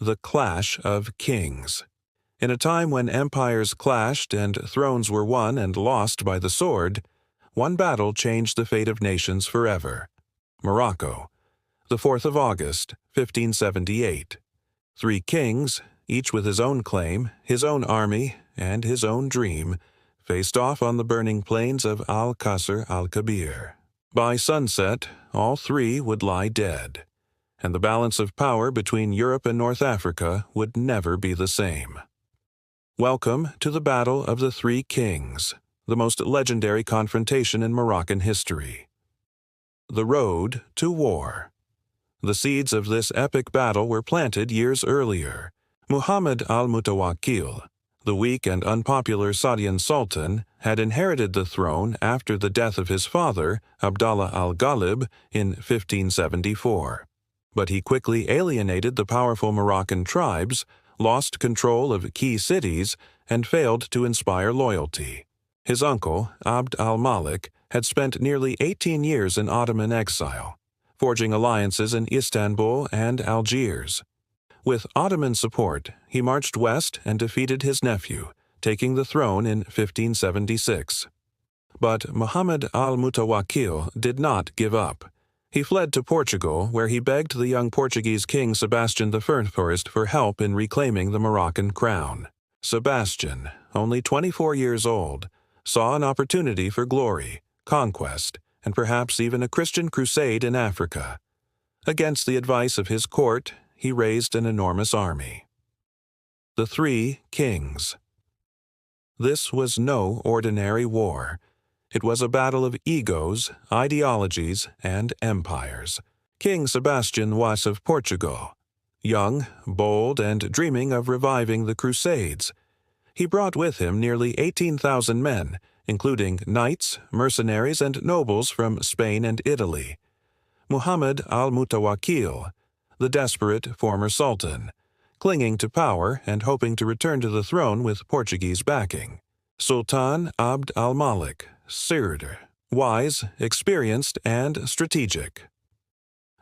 The Clash of Kings. In a time when empires clashed and thrones were won and lost by the sword, one battle changed the fate of nations forever. Morocco, the 4th of August, 1578. 3 kings, each with his own claim, his own army, and his own dream, faced off on the burning plains of al-Qasr al-Kabir. By sunset, all 3 would lie dead, and the balance of power between Europe and North Africa would never be the same. Welcome to the Battle of the 3 Kings, the most legendary confrontation in Moroccan history. The road to war. The seeds of this epic battle were planted years earlier. Muhammad al-Mutawakkil, the weak and unpopular Saadian sultan, had inherited the throne after the death of his father, Abdallah al-Ghalib, in 1574. But he quickly alienated the powerful Moroccan tribes, lost control of key cities, and failed to inspire loyalty. His uncle, Abd al-Malik, had spent nearly 18 years in Ottoman exile, forging alliances in Istanbul and Algiers. With Ottoman support, he marched west and defeated his nephew, taking the throne in 1576. But Muhammad al-Mutawakkil did not give up. He fled to Portugal, where he begged the young Portuguese king Sebastian of Portugal for help in reclaiming the Moroccan crown. Sebastian, only 24 years old, saw an opportunity for glory, conquest, and perhaps even a Christian crusade in Africa. Against the advice of his court, he raised an enormous army. The 3 Kings. This was no ordinary war. It was a battle of egos, ideologies, and empires. King Sebastian was of Portugal. Young, bold, and dreaming of reviving the Crusades, he brought with him nearly 18,000 men, including knights, mercenaries, and nobles from Spain and Italy. Muhammad al-Mutawakkil, the desperate former sultan, clinging to power and hoping to return to the throne with Portuguese backing. Sultan Abd al-Malik, Sird, wise, experienced, and strategic.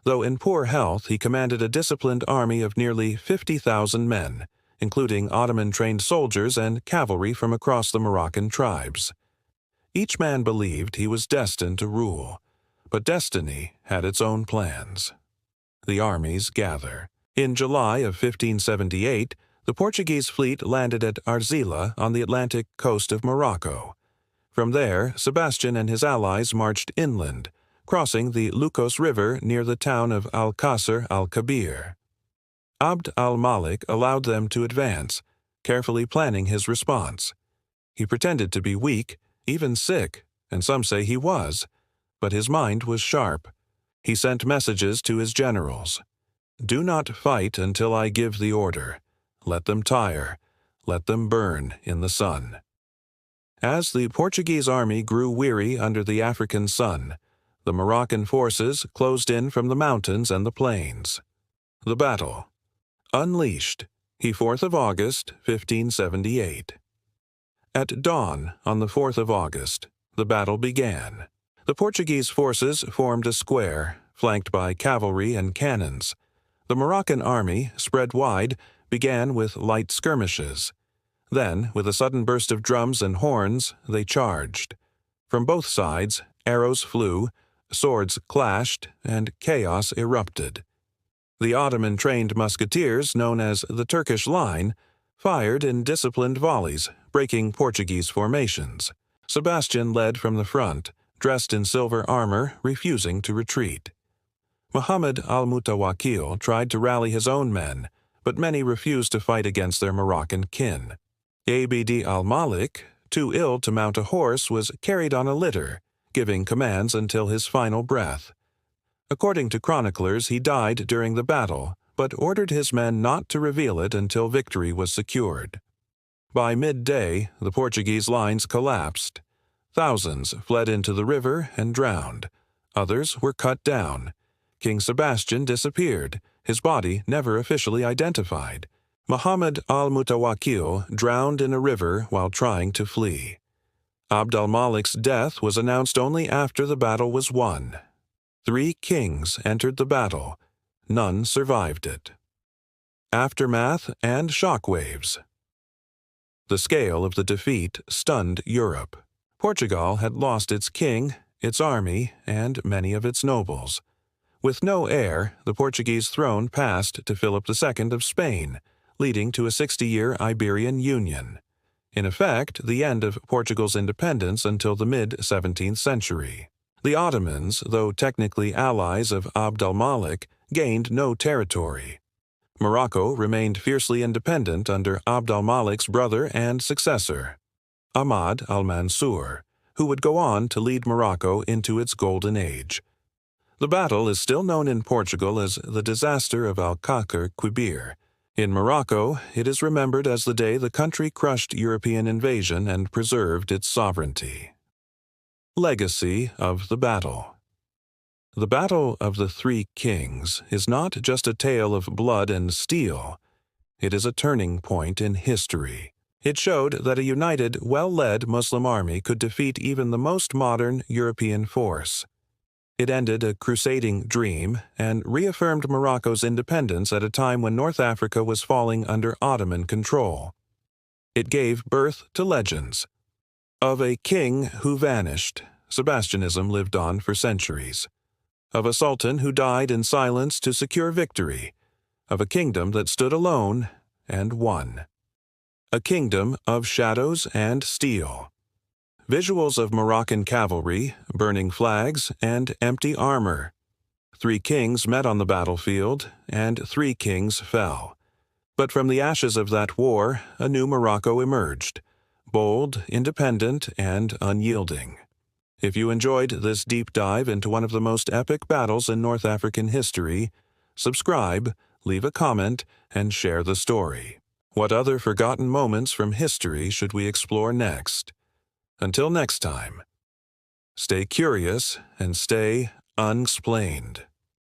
Though in poor health, he commanded a disciplined army of nearly 50,000 men, including Ottoman-trained soldiers and cavalry from across the Moroccan tribes. Each man believed he was destined to rule, but destiny had its own plans. The armies gather. In July of 1578, the Portuguese fleet landed at Arzila on the Atlantic coast of Morocco. From there, Sebastian and his allies marched inland, crossing the Lucos River near the town of al-Qasr al-Kabir. Abd al-Malik allowed them to advance, carefully planning his response. He pretended to be weak, even sick, and some say he was, but his mind was sharp. He sent messages to his generals. "Do not fight until I give the order. Let them tire. Let them burn in the sun." As the Portuguese army grew weary under the African sun, the Moroccan forces closed in from the mountains and the plains. The battle. Unleashed, 4th of August, 1578. At dawn on the 4th of August, the battle began. The Portuguese forces formed a square, flanked by cavalry and cannons. The Moroccan army, spread wide, began with light skirmishes. Then, with a sudden burst of drums and horns, they charged. From both sides, arrows flew, swords clashed, and chaos erupted. The Ottoman-trained musketeers, known as the Turkish line, fired in disciplined volleys, breaking Portuguese formations. Sebastian led from the front, dressed in silver armor, refusing to retreat. Muhammad al-Mutawakkil tried to rally his own men, but many refused to fight against their Moroccan kin. Abd al-Malik, too ill to mount a horse, was carried on a litter, giving commands until his final breath. According to chroniclers, he died during the battle, but ordered his men not to reveal it until victory was secured. By midday, the Portuguese lines collapsed. Thousands fled into the river and drowned. Others were cut down. King Sebastian disappeared, his body never officially identified. Muhammad al-Mutawakkil drowned in a river while trying to flee. Abd al-Malik's death was announced only after the battle was won. 3 kings entered the battle. None survived it. Aftermath and Shockwaves. The scale of the defeat stunned Europe. Portugal had lost its king, its army, and many of its nobles. With no heir, the Portuguese throne passed to Philip II of Spain, leading to a 60-year Iberian Union. In effect, the end of Portugal's independence until the mid-17th century. The Ottomans, though technically allies of Abd al-Malik, gained no territory. Morocco remained fiercely independent under Abd al-Malik's brother and successor, Ahmad al-Mansur, who would go on to lead Morocco into its golden age. The battle is still known in Portugal as the disaster of Al-Kakr Quibir. In Morocco, it is remembered as the day the country crushed European invasion and preserved its sovereignty. Legacy of the battle. The Battle of the Three Kings is not just a tale of blood and steel. It is a turning point in history. It showed that a united, well-led Muslim army could defeat even the most modern European force. It ended a crusading dream and reaffirmed Morocco's independence at a time when North Africa was falling under Ottoman control. It gave birth to legends. Of a king who vanished, Sebastianism lived on for centuries. Of a sultan who died in silence to secure victory. Of a kingdom that stood alone and won. A kingdom of shadows and steel. Visuals of Moroccan cavalry, burning flags, and empty armor. 3 kings met on the battlefield, and 3 kings fell. But from the ashes of that war, a new Morocco emerged, bold, independent, and unyielding. If you enjoyed this deep dive into one of the most epic battles in North African history, subscribe, leave a comment, and share the story. What other forgotten moments from history should we explore next? Until next time, stay curious and stay unexplained.